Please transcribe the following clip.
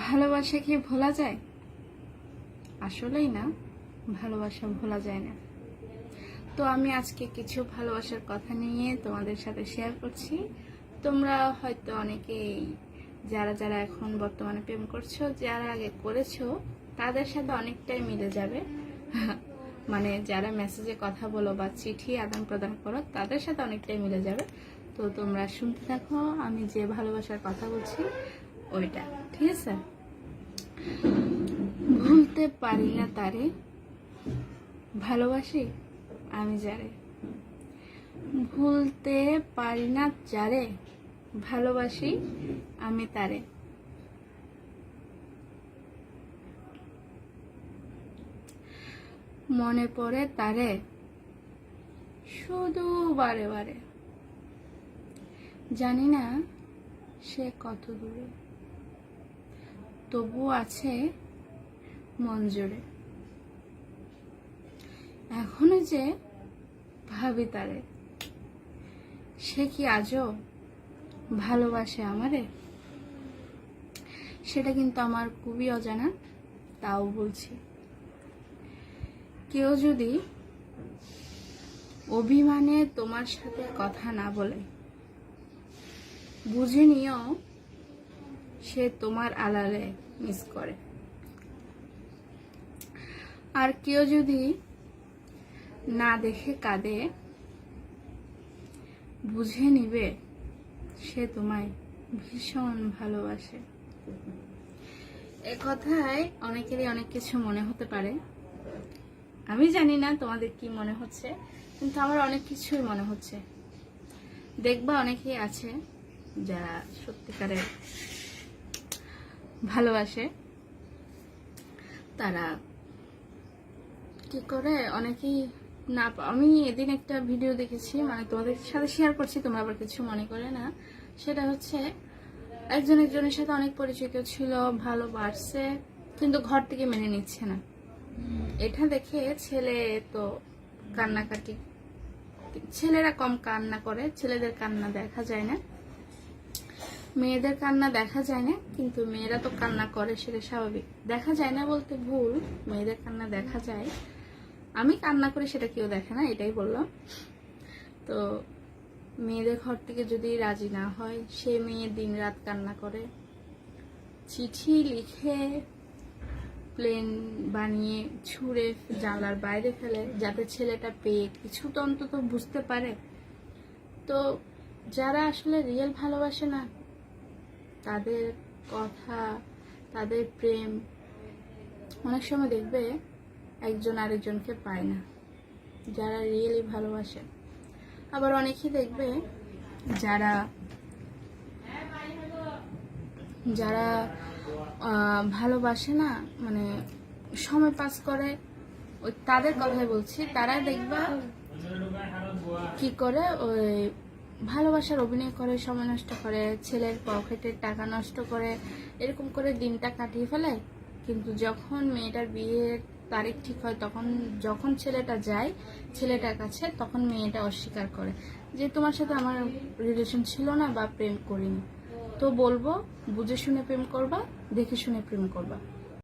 ভালোবাসা কি ভোলা যায়? আসলেই না, ভালোবাসা ভোলা যায় না। তো আমি আজকে কিছু ভালোবাসার কথা নিয়ে তোমাদের সাথে শেয়ার করছি। তোমরা হয়তো অনেকেই যারা যারা এখন বর্তমানে প্রেম করছো, যারা আগে করেছো, তাদের সাথে অনেকটাই মিলে যাবে। মানে যারা মেসেজে কথা বলো বা চিঠি আদান প্রদান করো, তাদের সাথে অনেকটাই মিলে যাবে। তো তোমরা শুনতে থাকো, আমি যে ভালোবাসার কথা বলছি ওইটা, ঠিক আছে? ভুলতে পারি না তারে, ভালোবাসি আমি যারে। ভুলতে পারি না যারে, ভালোবাসি আমি তারে। মনে পড়ে তারে শুধু বারে বারে, জানি না সে কত দূরে, তবু আছে মন জুড়ে। এখনো যে ভাবি তারে, সে কি আজও ভালোবাসে আমারে? সেটা কিন্তু আমার খুবই অজানা, তাও বলছি। কেউ যদি অভিমানে তোমার সাথে কথা না বলে, বুঝে নিও সে তোমার আড়ালে মিস করে। আর কেউ যদি না দেখে কাঁদে, বুঝে নিবে সে তোমায় ভীষণ ভালোবাসে। এ কথায় অনেকেরই অনেক কিছু মনে হতে পারে, আমি জানি না তোমাদের কি মনে হচ্ছে, কিন্তু আমার অনেক কিছুই মনে হচ্ছে। দেখবা অনেকেই আছে যারা সত্যিকারে ভালোবাসে, তারা কি করে অনেকেই না। আমি এদিন একটা ভিডিও দেখেছি, মানে তোমাদের সাথে শেয়ার করছি, তোমরা আবার কিছু মনে করে না। সেটা হচ্ছে একজন একজনের সাথে অনেক পরিচিত ছিল, ভালোবাসছে, কিন্তু ঘর থেকে মেনে নিচ্ছে না। এটা দেখে ছেলে তো কান্নাকাটি, ছেলেরা কম কান্না করে, ছেলেদের কান্না দেখা যায় না, মেয়েদের কান্না দেখা যায় না, কিন্তু মেয়েরা তো কান্না করে, সেটা স্বাভাবিক। দেখা যায় না বলতে ভুল, মেয়েদের কান্না দেখা যায়। আমি কান্না করে সেটা কেউ দেখে না, এটাই বললাম। তো মেয়েদের ঘর থেকে যদি রাজি না হয়, সে মেয়ে দিন রাত কান্না করে, চিঠি লিখে প্লেন বানিয়ে ছুঁড়ে জানলার বাইরে ফেলে, যাতে ছেলেটা পেয়ে কিছু তো অন্তত বুঝতে পারে। তো যারা আসলে রিয়েল ভালোবাসে না, তাদের কথা, তাদের প্রেম অনেক সময় দেখবে একজন আরেকজনকে পায় না, যারা রিয়েলি ভালোবাসে। আবার অনেকেই দেখবে যারা যারা ভালোবাসে না, মানে সময় পাস করে, ওই তাদের কথাই বলছি। তারা দেখবা কি করে, ওই ভালোবাসার অভিনয় করে, সময় নষ্ট করে, ছেলের পকেটের টাকা নষ্ট করে, এরকম করে দিনটা কাটিয়ে ফেলে। কিন্তু যখন মেয়েটার বিয়ের তারিখ ঠিক হয়, তখন যখন ছেলেটা যায় ছেলেটার কাছে, তখন মেয়েটা অস্বীকার করে যে তোমার সাথে আমার রিলেশন ছিল না বা প্রেম করিনি। তো বলবো, বুঝে শুনে প্রেম করবা, দেখে শুনে প্রেম করবা।